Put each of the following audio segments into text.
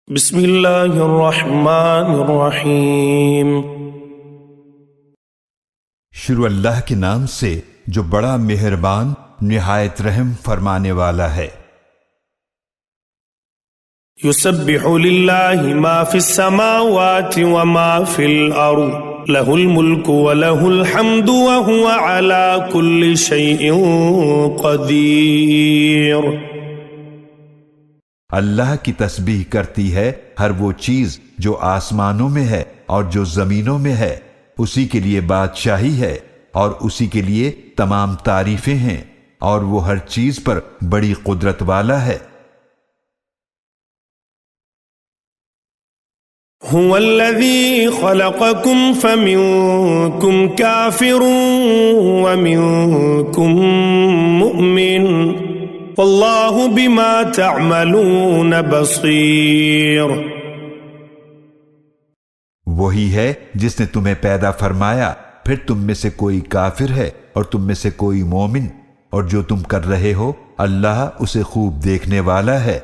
بسم اللہ الرحمن الرحیم۔ شروع اللہ کے نام سے جو بڑا مہربان نہایت رحم فرمانے والا ہے۔ یسبح للہ ما فی السماوات وما فی الارض لہ الملک ولہ الحمد وہو علی کل شیء قدیر۔ اللہ کی تسبیح کرتی ہے ہر وہ چیز جو آسمانوں میں ہے اور جو زمینوں میں ہے، اسی کے لیے بادشاہی ہے اور اسی کے لیے تمام تعریفیں ہیں، اور وہ ہر چیز پر بڑی قدرت والا ہے۔ هو الذی خلقکم فمنکم کافر ومنکم مؤمن واللہ بما تعملون بصیر۔ وہی ہے جس نے تمہیں پیدا فرمایا، پھر تم میں سے کوئی کافر ہے اور تم میں سے کوئی مومن، اور جو تم کر رہے ہو اللہ اسے خوب دیکھنے والا ہے۔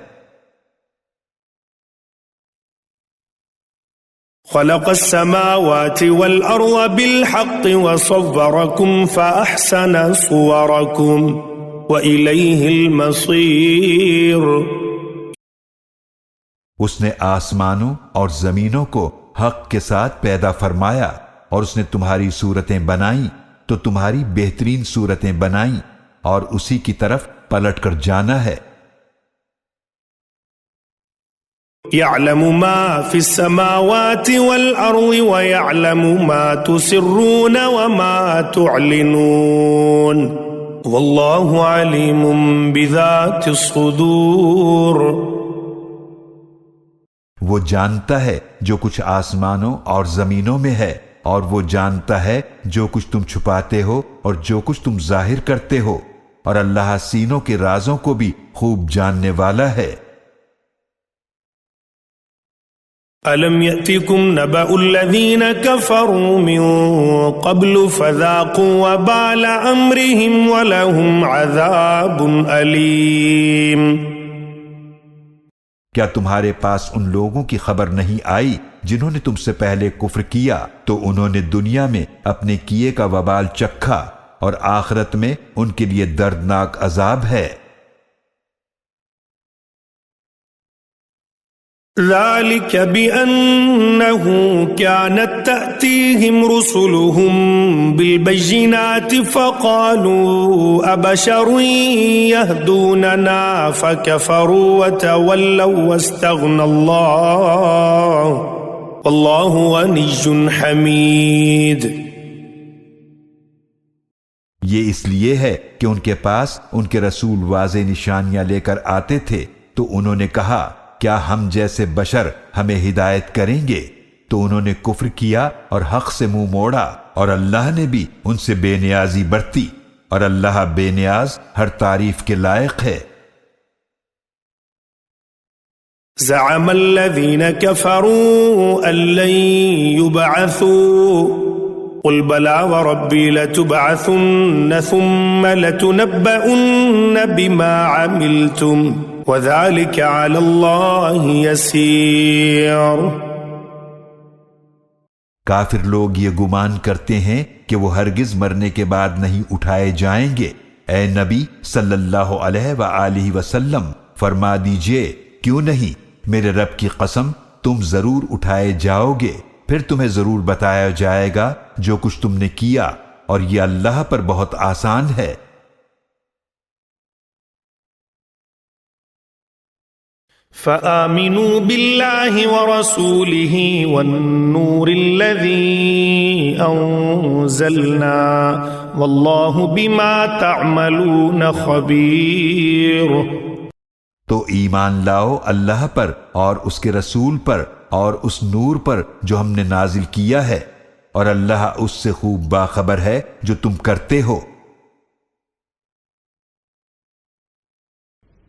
خلق السماوات والأرض بالحق وصوركم فأحسن صوركم وإليه المصير۔ اس نے آسمانوں اور زمینوں کو حق کے ساتھ پیدا فرمایا، اور اس نے تمہاری صورتیں بنائیں تو تمہاری بہترین صورتیں بنائیں، اور اسی کی طرف پلٹ کر جانا ہے۔ يعلم ما في السماوات والأرض ويعلم ما تسرون وما تعلنون والله عليم بذات الصدور۔ وہ جانتا ہے جو کچھ آسمانوں اور زمینوں میں ہے، اور وہ جانتا ہے جو کچھ تم چھپاتے ہو اور جو کچھ تم ظاہر کرتے ہو، اور اللہ سینوں کے رازوں کو بھی خوب جاننے والا ہے۔ أَلَمْ يَأْتِكُمْ نَبَأُ الَّذِينَ كَفَرُوا مِن قَبْلُ فَذَاقُوا وَبَالَ أَمْرِهِمْ وَلَهُمْ عَذَابٌ أَلِيمٌ۔ کیا تمہارے پاس ان لوگوں کی خبر نہیں آئی جنہوں نے تم سے پہلے کفر کیا، تو انہوں نے دنیا میں اپنے کیے کا وبال چکھا، اور آخرت میں ان کے لیے دردناک عذاب ہے۔ ذلك بأنه كانت تأتيهم رسلهم بالبينات فقالوا أبشر يهدوننا فكفروا وتولوا واستغنى الله والله غني حميد۔ یہ اس لیے ہے کہ ان کے پاس ان کے رسول واضح نشانیاں لے کر آتے تھے، تو انہوں نے کہا کیا ہم جیسے بشر ہمیں ہدایت کریں گے؟ تو انہوں نے کفر کیا اور حق سے منہ موڑا، اور اللہ نے بھی ان سے بے نیازی برتی، اور اللہ بے نیاز ہر تعریف کے لائق ہے۔ زعم الذين كفروا أن لن يبعثوا قل بلى وربي لتبعثن ثم لتنبؤن بما عملتم وَذَلِكَ عَلَى اللَّهِ يَسِيرٌ۔ کافر لوگ یہ گمان کرتے ہیں کہ وہ ہرگز مرنے کے بعد نہیں اٹھائے جائیں گے۔ اے نبی صلی اللہ علیہ وآلہ وسلم، فرما دیجئے کیوں نہیں، میرے رب کی قسم تم ضرور اٹھائے جاؤ گے، پھر تمہیں ضرور بتایا جائے گا جو کچھ تم نے کیا، اور یہ اللہ پر بہت آسان ہے۔ فآمنوا بالله ورسوله والنور الذي أنزلنا والله بما تعملون خبير۔ تو ایمان لاؤ اللہ پر اور اس کے رسول پر اور اس نور پر جو ہم نے نازل کیا ہے، اور اللہ اس سے خوب باخبر ہے جو تم کرتے ہو۔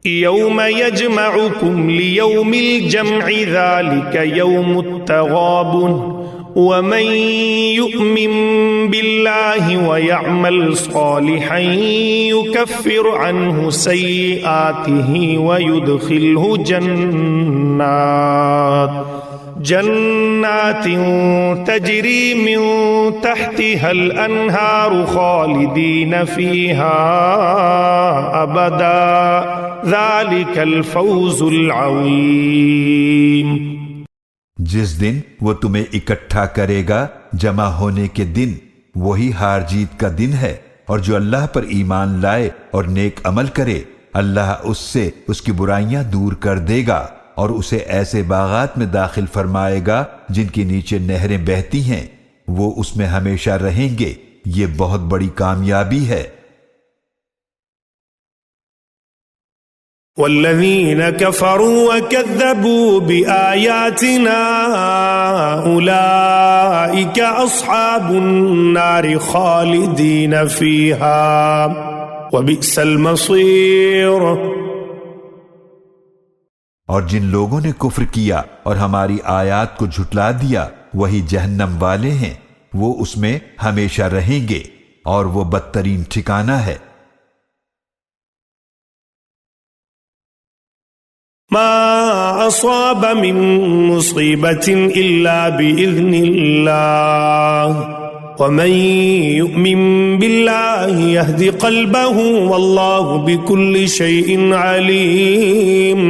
يوم يجمعكم ليوم الجمع ذلك يوم التغابن ومن يؤمن بالله ويعمل صالحا يكفر عنه سيئاته ويدخله جنات تجري من تحتها الأنهار خالدين فيها أبدا ذلك الفوز العظيم۔ جس دن وہ تمہیں اکٹھا کرے گا جمع ہونے کے دن، وہی ہار جیت کا دن ہے، اور جو اللہ پر ایمان لائے اور نیک عمل کرے اللہ اس سے اس کی برائیاں دور کر دے گا اور اسے ایسے باغات میں داخل فرمائے گا جن کے نیچے نہریں بہتی ہیں، وہ اس میں ہمیشہ رہیں گے، یہ بہت بڑی کامیابی ہے۔ والذین کفروا وکذبوا بآیاتنا اولئک اصحاب النار خالدین فیہا وبئس المصیر۔ اور جن لوگوں نے کفر کیا اور ہماری آیات کو جھٹلا دیا وہی جہنم والے ہیں، وہ اس میں ہمیشہ رہیں گے اور وہ بدترین ٹھکانہ ہے۔ ما اصاب من مصیبت الا باذن اللہ ومن یؤمن باللہ یہد قلبہ واللہ بکل شیء علیم۔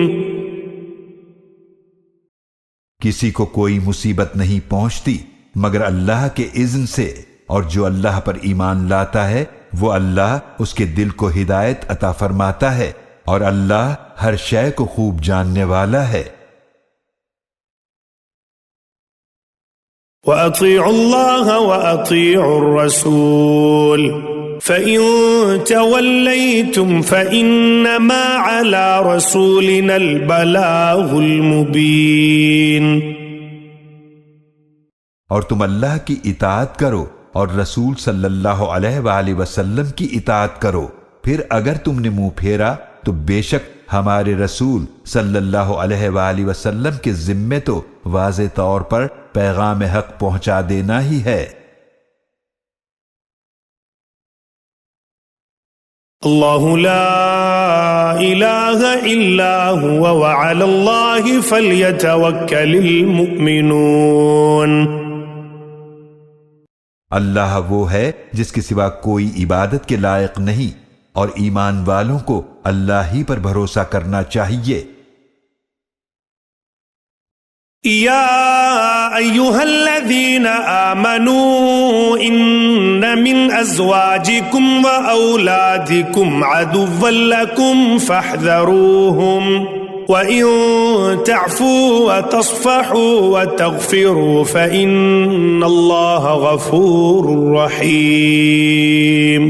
کسی کو کوئی مصیبت نہیں پہنچتی مگر اللہ کے اذن سے، اور جو اللہ پر ایمان لاتا ہے وہ اللہ اس کے دل کو ہدایت عطا فرماتا ہے، اور اللہ ہر شے کو خوب جاننے والا ہے۔ وَأَطِيعُوا اللَّهَ وَأَطِيعُوا الرَّسُولَ فَإِن تَوَلَّيْتُمْ فَإِنَّمَا عَلَى رَسُولِنَا الْبَلَاغُ الْمُبِينُ۔ اور تم اللہ کی اطاعت کرو اور رسول صلی اللہ علیہ وآلہ وسلم کی اطاعت کرو، پھر اگر تم نے منہ پھیرا تو بے شک ہمارے رسول صلی اللہ علیہ وآلہ وسلم کے ذمے تو واضح طور پر پیغام حق پہنچا دینا ہی ہے۔ اللہ لا الہ الا هو وعلی اللہ فلیتوکل المؤمنون۔ اللہ وہ ہے جس کے سوا کوئی عبادت کے لائق نہیں، اور ایمان والوں کو اللہ ہی پر بھروسہ کرنا چاہیے۔ یا ایہا الذین آمنوا ان من ازواجکم واولادکم عدوا لکم فاحذروہم وَإِن تَعْفُوا وَتَصْفَحُوا وَتَغْفِرُوا فَإِنَّ اللَّهَ غَفُورٌ رَحِيمٌ۔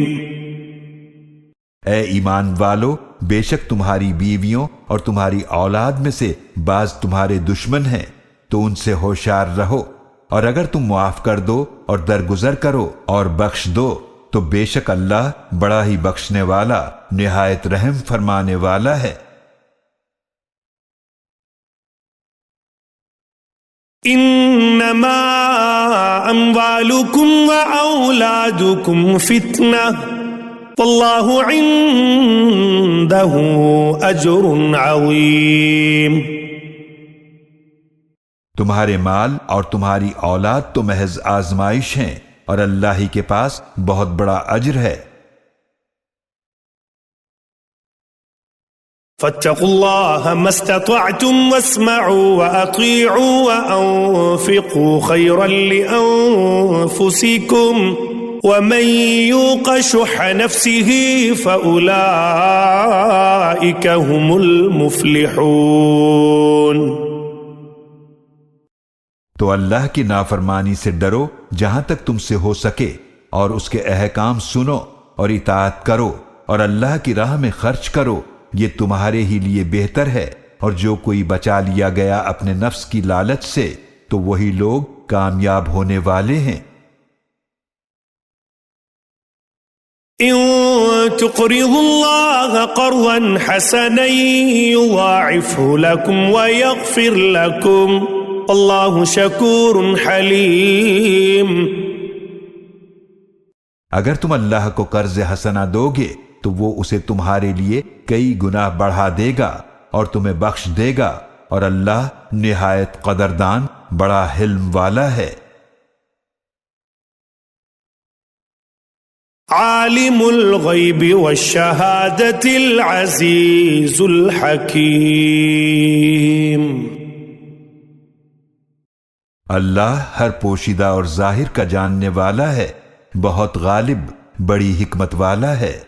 اے ایمان والو، بے شک تمہاری بیویوں اور تمہاری اولاد میں سے بعض تمہارے دشمن ہیں، تو ان سے ہوشیار رہو، اور اگر تم معاف کر دو اور درگزر کرو اور بخش دو تو بے شک اللہ بڑا ہی بخشنے والا نہایت رحم فرمانے والا ہے۔ انما اموالکم واولادکم فتنہ واللہ عنده اجر عظیم۔ تمہارے مال اور تمہاری اولاد تو محض آزمائش ہیں، اور اللہ ہی کے پاس بہت بڑا اجر ہے۔ فاتقوا اللہ ما استطعتم واسمعوا واطیعوا وانفقوا خیرا لانفسکم ومن یوق شح نفسه فاولئک هم المفلحون۔ تو اللہ کی نافرمانی سے ڈرو جہاں تک تم سے ہو سکے، اور اس کے احکام سنو اور اطاعت کرو، اور اللہ کی راہ میں خرچ کرو، یہ تمہارے ہی لیے بہتر ہے، اور جو کوئی بچا لیا گیا اپنے نفس کی لالچ سے تو وہی لوگ کامیاب ہونے والے ہیں۔ ان تقرضوا اللہ قرضا حسنا یضاعفه لکم ویغفر لکم واللہ شکور حلیم۔ اگر تم اللہ کو قرض حسنہ دو گے تو وہ اسے تمہارے لیے کئی گنا بڑھا دے گا اور تمہیں بخش دے گا، اور اللہ نہایت قدردان بڑا حلم والا ہے۔ عالم الغیب والشہادۃ العزیز الحکیم۔ اللہ ہر پوشیدہ اور ظاہر کا جاننے والا ہے، بہت غالب، بڑی حکمت والا ہے۔